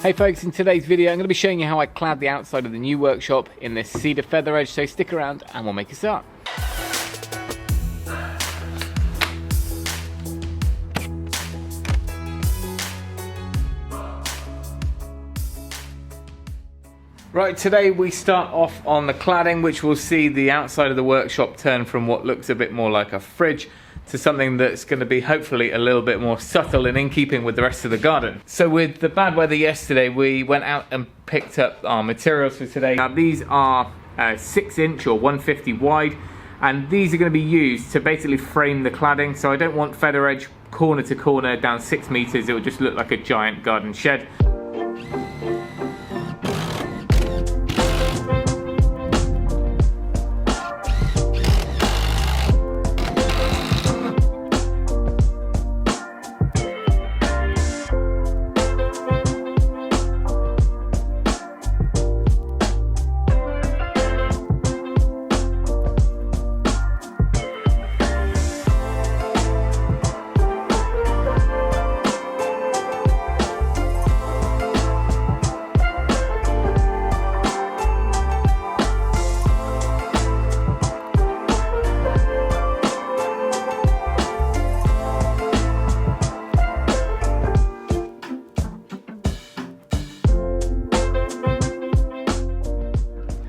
Hey folks, in today's video I'm going to be showing you how I clad the outside of the new workshop in this cedar feather edge, so stick around and we'll make a start. Right, today we start off on the cladding, which will see the outside of the workshop turn from what looks a bit more like a fridge to something that's going to be hopefully a little bit more subtle and in keeping with the rest of the garden. So with the bad weather yesterday, we went out and picked up our materials for today. Now these are 6-inch or 150 wide, and these are going to be used to basically frame the cladding. So I don't want feather edge corner to corner down 6 meters. It will just look like a giant garden shed.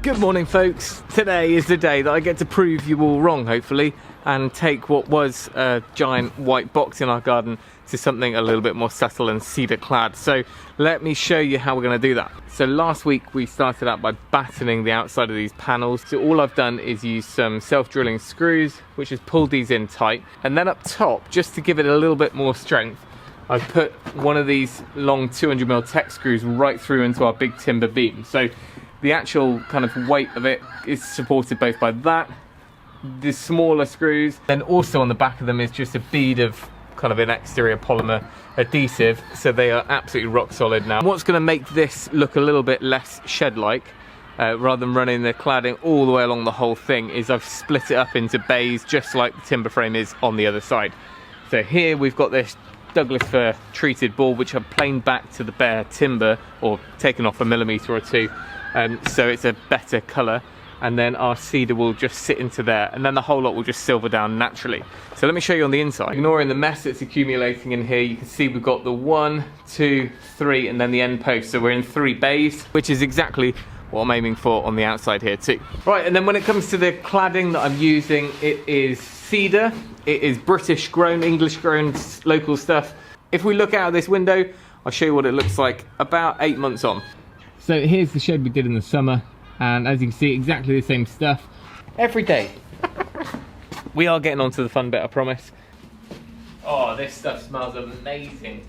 Good morning folks, today is the day that I get to prove you all wrong hopefully and take what was a giant white box in our garden to something a little bit more subtle and cedar clad. So let me show you how we're going to do that. So last week we started out by battening the outside of these panels. So all I've done is use some self-drilling screws which has pulled these in tight, and then up top, just to give it a little bit more strength, I've put one of these long 200mm Tech screws right through into our big timber beam. So the actual kind of weight of it is supported both by that, the smaller screws, then also on the back of them is just a bead of kind of an exterior polymer adhesive, so they are absolutely rock solid now. What's going to make this look a little bit less shed-like, rather than running the cladding all the way along the whole thing, is I've split it up into bays just like the timber frame is on the other side. So here we've got this Douglas fir treated board which I've planed back to the bare timber or taken off a millimetre or two. So it's a better colour, and then our cedar will just sit into there, and then the whole lot will just silver down naturally. So let me show you on the inside. Ignoring the mess that's accumulating in here, you can see we've got the 1, 2, 3 and then the end post. So we're in 3 bays, which is exactly what I'm aiming for on the outside here too. Right, and then when it comes to the cladding that I'm using, it is cedar. It is British grown, English grown, local stuff. If we look out of this window, I'll show you what it looks like about 8 months on. So here's the shed we did in the summer, and as you can see, exactly the same stuff every day. We are getting on to the fun bit, I promise. Oh, this stuff smells amazing.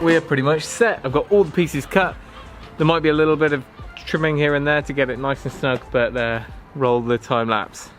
We're pretty much set. I've got all the pieces cut. There might be a little bit of trimming here and there to get it nice and snug, but roll the time lapse.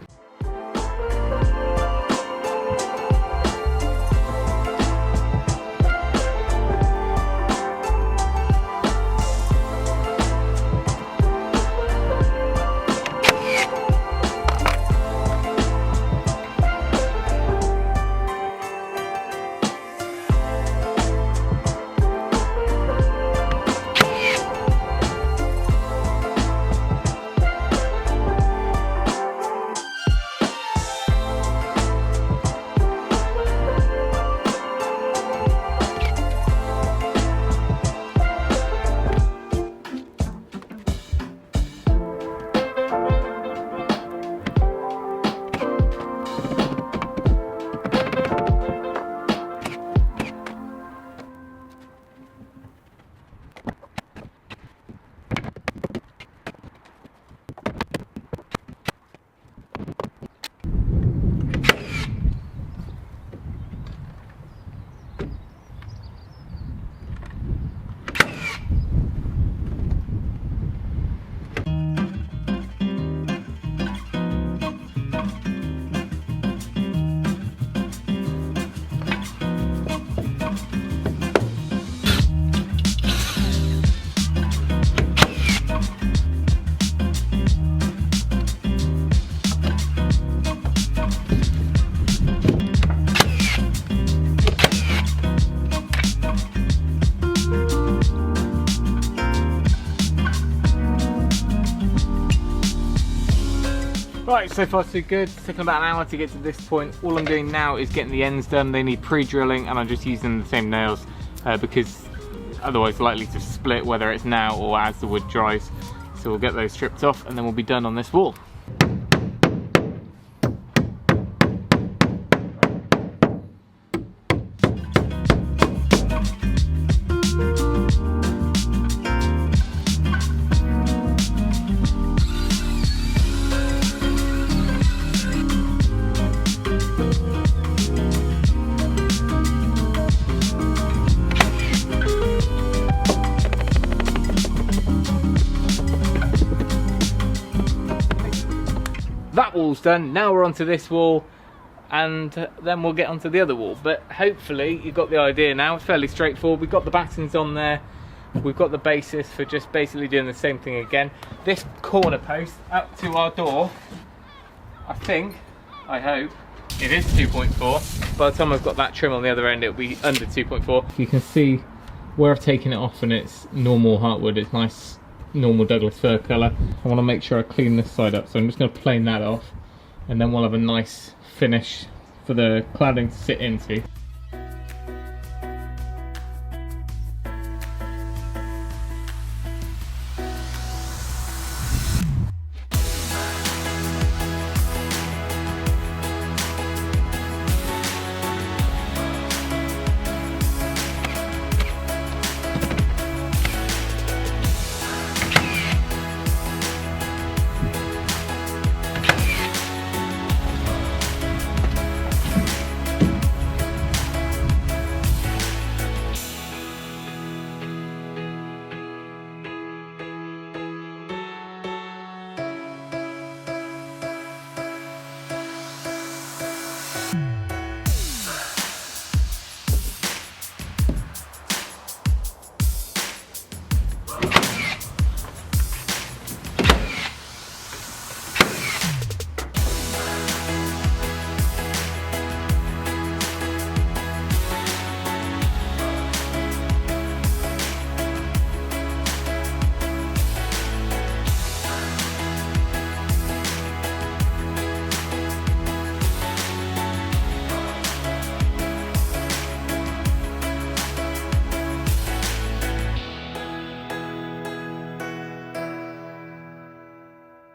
Right, so far so good. It's taken about an hour to get to this point. All I'm doing now is getting the ends done. They need pre-drilling and I'm just using the same nails because otherwise likely to split whether it's now or as the wood dries. So we'll get those stripped off and then we'll be done on this wall. That wall's done. Now we're onto this wall and then we'll get onto the other wall, but hopefully you've got the idea now. It's fairly straightforward. We've got the battens on there, we've got the basis for just basically doing the same thing again. This corner post up to our door, I hope it is 2.4. By the time I've got that trim on the other end it'll be under 2.4. You can see where I've taken it off and it's normal heartwood. It's nice normal Douglas fir colour. I want to make sure I clean this side up, so I'm just going to plane that off and then we'll have a nice finish for the cladding to sit into.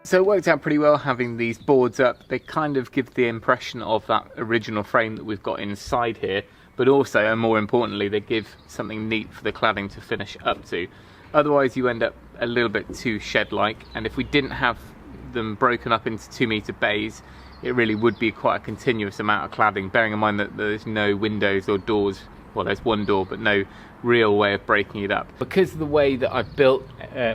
So it worked out pretty well having these boards up. They kind of give the impression of that original frame that we've got inside here, but also, and more importantly, they give something neat for the cladding to finish up to. Otherwise you end up a little bit too shed-like, and if we didn't have them broken up into 2-metre bays, it really would be quite a continuous amount of cladding, bearing in mind that there's no windows or doors. Well, there's one door, but no real way of breaking it up. Because of the way that I've built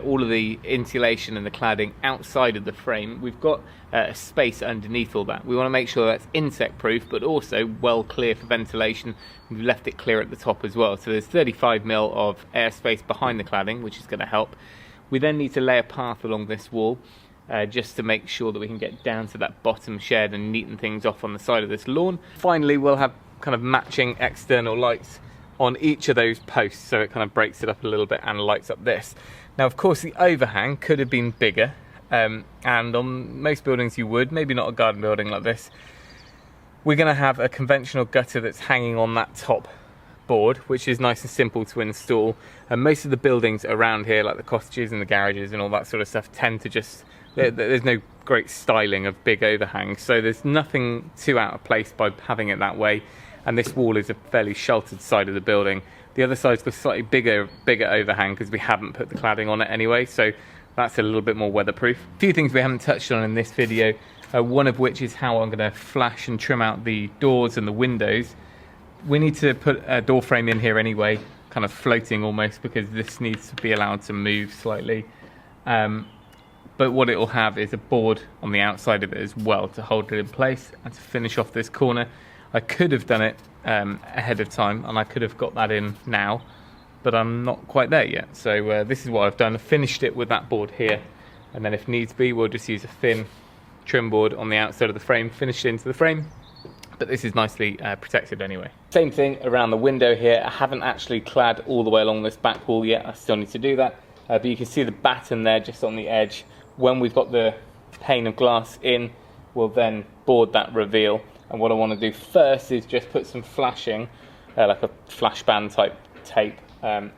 all of the insulation and the cladding outside of the frame, we've got a space underneath all that. We want to make sure that's insect proof, but also well clear for ventilation. We've left it clear at the top as well. So there's 35mm of airspace behind the cladding, which is going to help. We then need to lay a path along this wall, just to make sure that we can get down to that bottom shed and neaten things off on the side of this lawn. Finally, we'll have kind of matching external lights on each of those posts, so it kind of breaks it up a little bit and lights up this. Now of course the overhang could have been bigger, and on most buildings you would, maybe not a garden building like this. We're going to have a conventional gutter that's hanging on that top board, which is nice and simple to install, and most of the buildings around here, like the cottages and the garages and all that sort of stuff, tend to just, there's no great styling of big overhangs, so there's nothing too out of place by having it that way. And this wall is a fairly sheltered side of the building. The other side's got slightly bigger overhang because we haven't put the cladding on it anyway, so that's a little bit more weatherproof. A few things we haven't touched on in this video, one of which is how I'm going to flash and trim out the doors and the windows. We need to put a door frame in here anyway, kind of floating almost, because this needs to be allowed to move slightly. But what it will have is a board on the outside of it as well to hold it in place and to finish off this corner. I could have done it ahead of time and I could have got that in now, but I'm not quite there yet. So this is what I've done. I finished it with that board here, and then if needs be we'll just use a thin trim board on the outside of the frame, finish it into the frame, but this is nicely protected anyway. Same thing around the window here. I haven't actually clad all the way along this back wall yet, I still need to do that, but you can see the batten there just on the edge. When we've got the pane of glass in, we'll then board that reveal. And what I want to do first is just put some flashing, like a flash band type tape,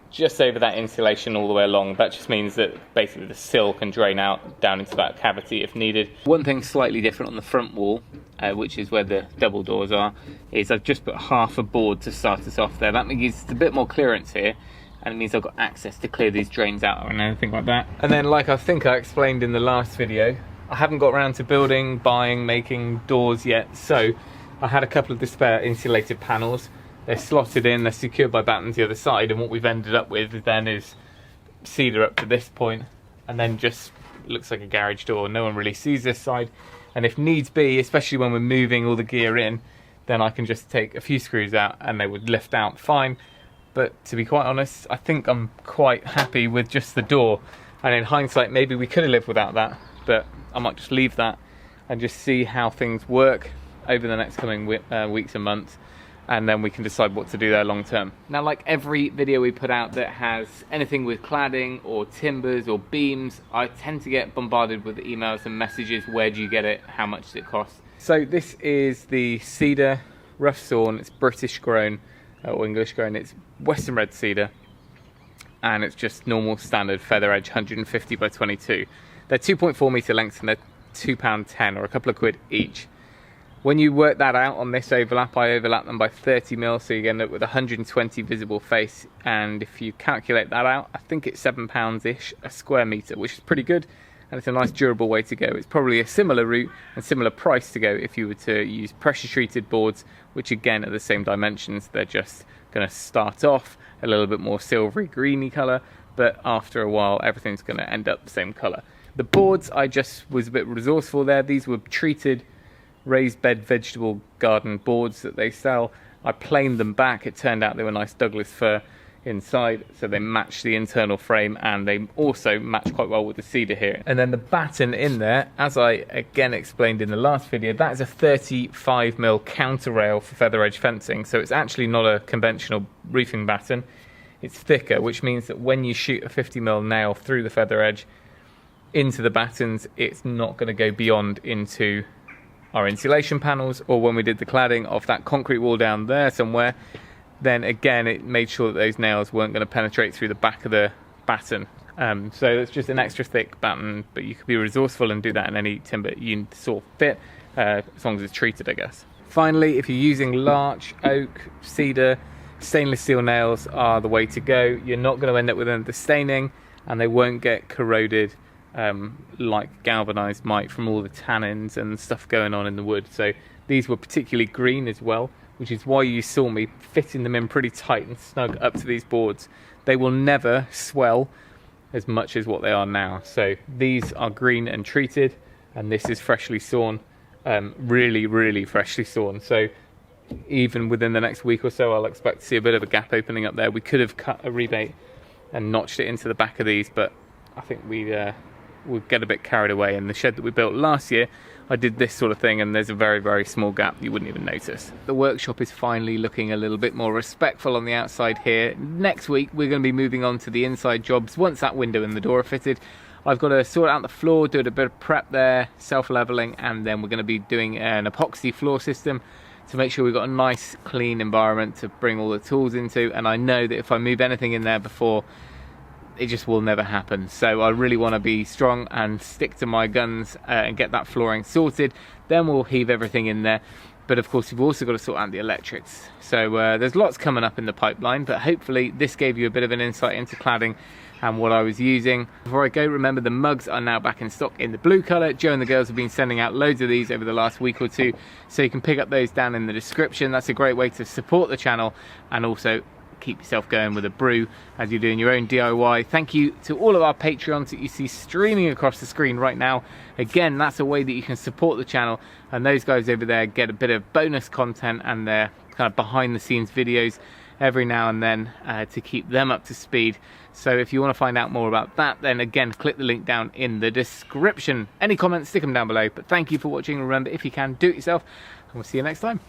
just over that insulation all the way along. That just means that basically the sill can drain out down into that cavity if needed. One thing slightly different on the front wall, which is where the double doors are, is I've just put half a board to start us off there. That means it's a bit more clearance here, and it means I've got access to clear these drains out and anything like that. And then, like I think I explained in the last video, I haven't got around to building, buying, making doors yet, so I had a couple of the spare insulated panels. They're slotted in, they're secured by battens the other side, and what we've ended up with then is cedar up to this point, and then just looks like a garage door. No one really sees this side, and if needs be, especially when we're moving all the gear in, then I can just take a few screws out and they would lift out fine. But to be quite honest, I think I'm quite happy with just the door, and in hindsight maybe we could have lived without that, but I might just leave that and just see how things work over the next coming weeks and months, and then we can decide what to do there long term. Now, like every video we put out that has anything with cladding or timbers or beams, I tend to get bombarded with emails and messages. Where do you get it? How much does it cost? So this is the Cedar rough sawn. It's British grown or English grown. It's Western red cedar, and it's just normal standard feather edge 150 by 22. They're 2.4 meter lengths and they're £2.10 or a couple of quid each. When you work that out on this overlap, I overlap them by 30 mil, so you end up with 120 visible face, and if you calculate that out, I think it's £7-ish a square metre, which is pretty good, and it's a nice durable way to go. It's probably a similar route and similar price to go if you were to use pressure treated boards, which again are the same dimensions. They're just going to start off a little bit more silvery greeny colour, but after a while everything's going to end up the same colour. The boards, I just was a bit resourceful there. These were treated raised bed vegetable garden boards that they sell. I planed them back. It turned out they were nice Douglas fir inside, so they match the internal frame, and they also match quite well with the cedar here. And then the batten in there, as I again explained in the last video, that is a 35mm counter rail for feather edge fencing, so it's actually not a conventional roofing batten. It's thicker, which means that when you shoot a 50mm nail through the feather edge into the battens, it's not going to go beyond into our insulation panels, or when we did the cladding of that concrete wall down there somewhere, then again it made sure that those nails weren't going to penetrate through the back of the batten. So it's just an extra thick batten, but you could be resourceful and do that in any timber you saw fit, as long as it's treated, I guess. Finally, if you're using larch, oak, cedar, stainless steel nails are the way to go. You're not going to end up with any staining, and they won't get corroded like galvanized might from all the tannins and stuff going on in the wood. So these were particularly green as well, which is why you saw me fitting them in pretty tight and snug up to these boards. They will never swell as much as what they are now. So these are green and treated, and this is freshly sawn, really freshly sawn. So even within the next week or so, I'll expect to see a bit of a gap opening up there. We could have cut a rebate and notched it into the back of these, but I think we'll get a bit carried away. In the shed that we built last year, I did this sort of thing, and there's a very small gap you wouldn't even notice. The workshop is finally looking a little bit more respectful on the outside here. Next week we're going to be moving on to the inside jobs. Once that window and the door are fitted, I've got to sort out the floor, do a bit of prep there, self-leveling, and then we're going to be doing an epoxy floor system to make sure we've got a nice clean environment to bring all the tools into. And I know that if I move anything in there before, it just will never happen. So I really want to be strong and stick to my guns and get that flooring sorted. Then we'll heave everything in there. But of course, we've also got to sort out the electrics. So there's lots coming up in the pipeline, but hopefully this gave you a bit of an insight into cladding and what I was using. Before I go, remember the mugs are now back in stock in the blue colour. Joe and the girls have been sending out loads of these over the last week or two, so you can pick up those down in the description. That's a great way to support the channel and also keep yourself going with a brew as you're doing your own DIY. Thank you to all of our Patreons that you see streaming across the screen right now. Again, that's a way that you can support the channel, and those guys over there get a bit of bonus content and their kind of behind the scenes videos every now and then to keep them up to speed. So if you want to find out more about that, then again, click the link down in the description. Any comments, stick them down below. But thank you for watching. Remember, if you can, do it yourself, and we'll see you next time.